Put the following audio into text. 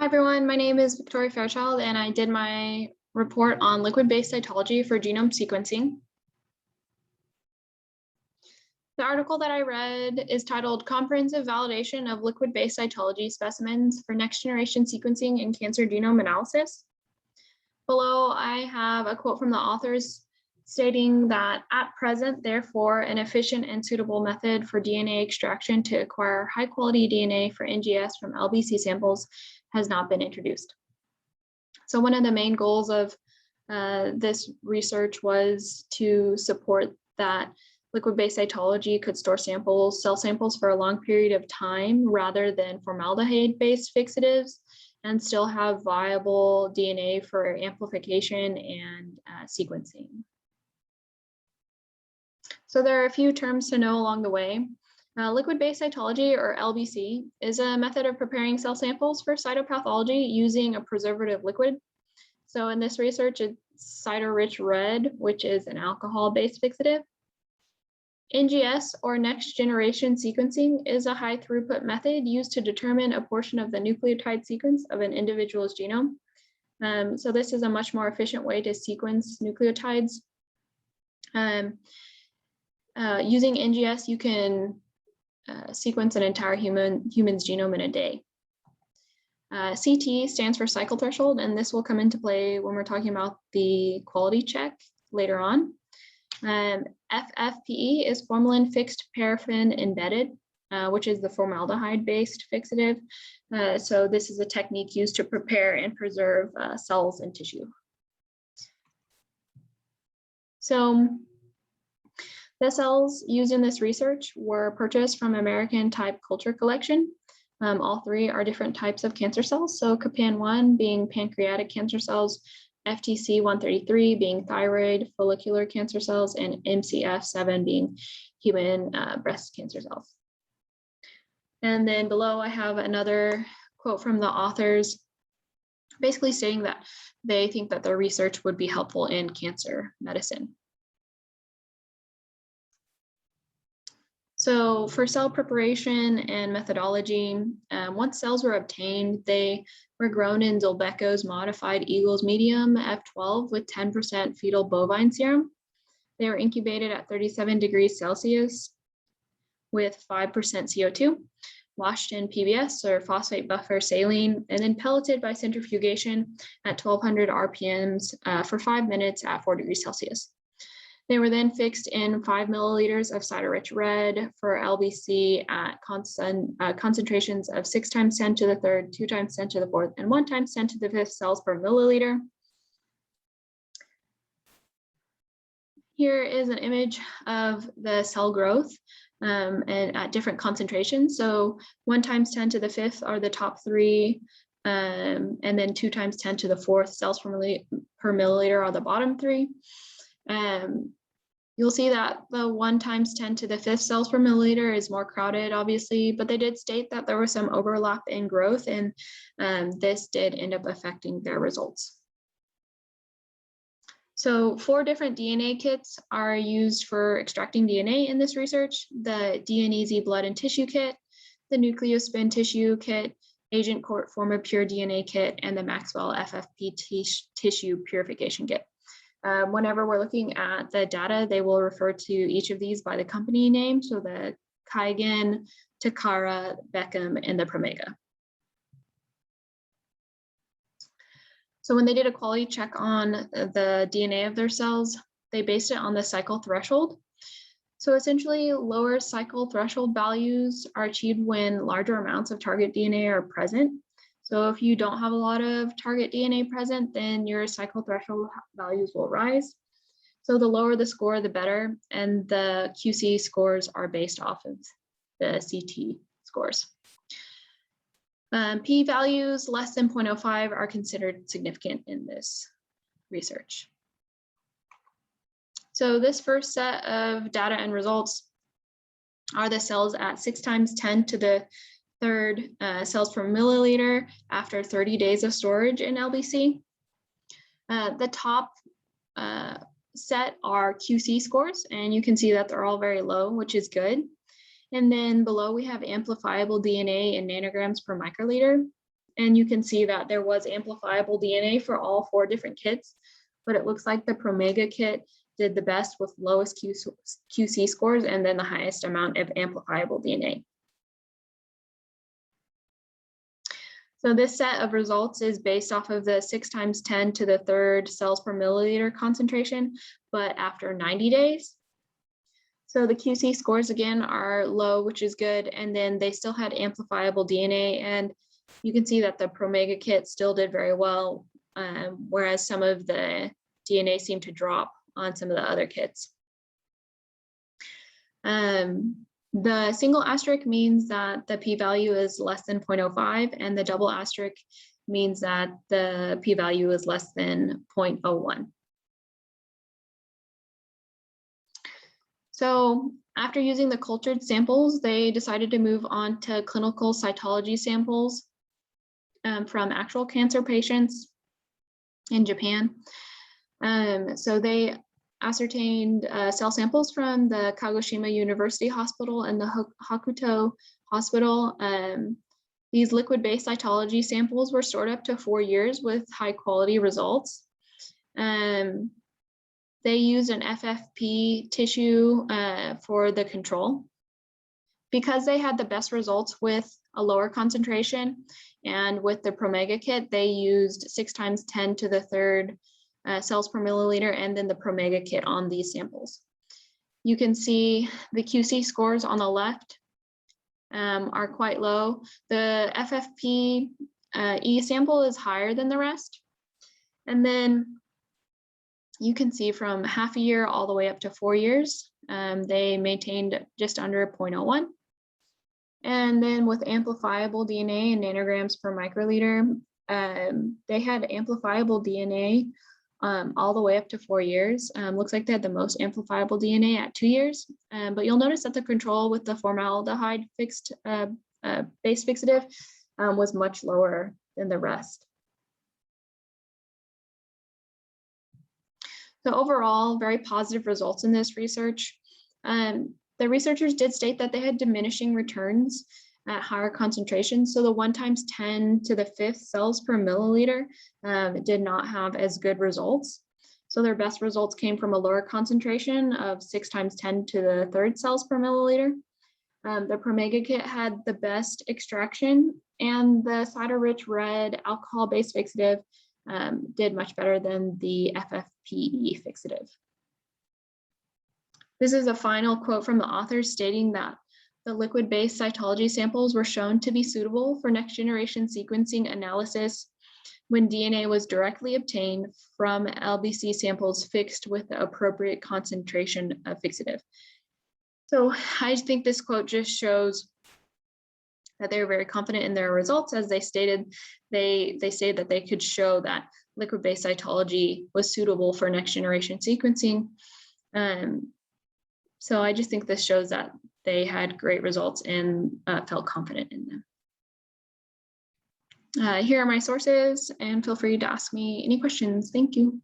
Hi everyone, my name is Victoria Fairchild and I did my report on liquid-based cytology for genome sequencing. The article that I read is titled Comprehensive Validation of Liquid-Based Cytology Specimens for Next-Generation Sequencing in Cancer Genome Analysis. Below, I have a quote from the authors stating that at present, therefore, an efficient and suitable method for DNA extraction to acquire high-quality DNA for NGS from LBC samples has not been introduced. So one of the main goals of this research was to support that liquid-based cytology could store cell samples for a long period of time rather than formaldehyde-based fixatives and still have viable DNA for amplification and sequencing. So there are a few terms to know along the way. Liquid-based cytology, or LBC, is a method of preparing cell samples for cytopathology using a preservative liquid. So in this research, it's cyto-rich red, which is an alcohol-based fixative. NGS, or next-generation sequencing, is a high-throughput method used to determine a portion of the nucleotide sequence of an individual's genome. So this is a much more efficient way to sequence nucleotides. Using NGS, you can sequence an entire human's genome in a day. CT stands for cycle threshold, and this will come into play when we're talking about the quality check later on. FFPE is formalin fixed paraffin embedded, which is the formaldehyde-based fixative. So this is a technique used to prepare and preserve cells and tissue. So the cells used in this research were purchased from American Type Culture Collection. All three are different types of cancer cells. So CAPAN1 being pancreatic cancer cells, FTC133 being thyroid follicular cancer cells, and MCF7 being human breast cancer cells. And then below I have another quote from the authors, basically stating that they think that their research would be helpful in cancer medicine. So for cell preparation and methodology, once cells were obtained, they were grown in Zolbeco's modified Eagles medium F12 with 10% fetal bovine serum. They were incubated at 37 degrees Celsius with 5% CO2, washed in PBS or phosphate buffer saline, and then pelleted by centrifugation at 1200 RPMs for 5 minutes at 4 degrees Celsius. They were then fixed in 5 milliliters of cyto-rich red for LBC at concentrations of 6 times 10 to the third, 2 times 10 to the fourth, and 1 times 10 to the fifth cells per milliliter. Here is an image of the cell growth and at different concentrations. So 1 times 10 to the fifth are the top 3, and then 2 times 10 to the fourth cells per milliliter are the bottom 3. You'll see that the 1 times 10 to the fifth cells per milliliter is more crowded, obviously, but they did state that there was some overlap in growth, and this did end up affecting their results. So 4 different DNA kits are used for extracting DNA in this research: the DNeasy blood and tissue kit, the Nucleospin tissue kit, Agent Court Forma Pure DNA kit, and the Maxwell FFP tissue purification kit. Whenever we're looking at the data, they will refer to each of these by the company name, so the Keigen, Takara, Beckham, and the Promega. So when they did a quality check on the DNA of their cells, they based it on the cycle threshold. So essentially, lower cycle threshold values are achieved when larger amounts of target DNA are present. So if you don't have a lot of target DNA present, then your cycle threshold values will rise. So the lower the score, the better. And the QC scores are based off of the CT scores. P-values less than 0.05 are considered significant in this research. So this first set of data and results are the cells at 6 times 10 to the third cells per milliliter after 30 days of storage in LBC. The top set are QC scores, and you can see that they're all very low, which is good. And then below we have amplifiable DNA in nanograms per microliter. And you can see that there was amplifiable DNA for all 4 different kits, but it looks like the Promega kit did the best with lowest QC scores and then the highest amount of amplifiable DNA. So this set of results is based off of the 6 × 10⁻³ cells per milliliter concentration, but after 90 days. So the QC scores again are low, which is good, and then they still had amplifiable DNA, and you can see that the Promega kit still did very well, whereas some of the DNA seemed to drop on some of the other kits. The single asterisk means that the p-value is less than 0.05, and the double asterisk means that the p-value is less than 0.01. So after using the cultured samples, they decided to move on to clinical cytology samples from actual cancer patients in Japan. So they ascertained cell samples from the Kagoshima University Hospital and the Hokuto Hospital. These liquid-based cytology samples were stored up to 4 years with high-quality results. They used an FFP tissue for the control. Because they had the best results with a lower concentration, and with the Promega kit, they used 6 × 10⁻³ cells per milliliter, and then the Promega kit on these samples. You can see the QC scores on the left are quite low. The FFP E sample is higher than the rest. And then you can see from half a year all the way up to 4 years, they maintained just under 0.01. And then with amplifiable DNA and nanograms per microliter, they had amplifiable DNA all the way up to 4 years. Looks like they had the most amplifiable DNA at 2 years, but you'll notice that the control with the formaldehyde base fixative was much lower than the rest. So overall, very positive results in this research. The researchers did state that they had diminishing returns at higher concentrations. So the 1 × 10⁵ cells per milliliter did not have as good results. So their best results came from a lower concentration of 6 × 10⁵ cells per milliliter. The Promega kit had the best extraction, and the cider-rich red alcohol-based fixative did much better than the FFPE fixative. This is a final quote from the authors stating that the liquid-based cytology samples were shown to be suitable for next-generation sequencing analysis when DNA was directly obtained from LBC samples fixed with the appropriate concentration of fixative. So I think this quote just shows that they were very confident in their results. As they stated, they stated that they could show that liquid-based cytology was suitable for next-generation sequencing. So I just think this shows that they had great results and felt confident in them. Here are my sources, and feel free to ask me any questions. Thank you.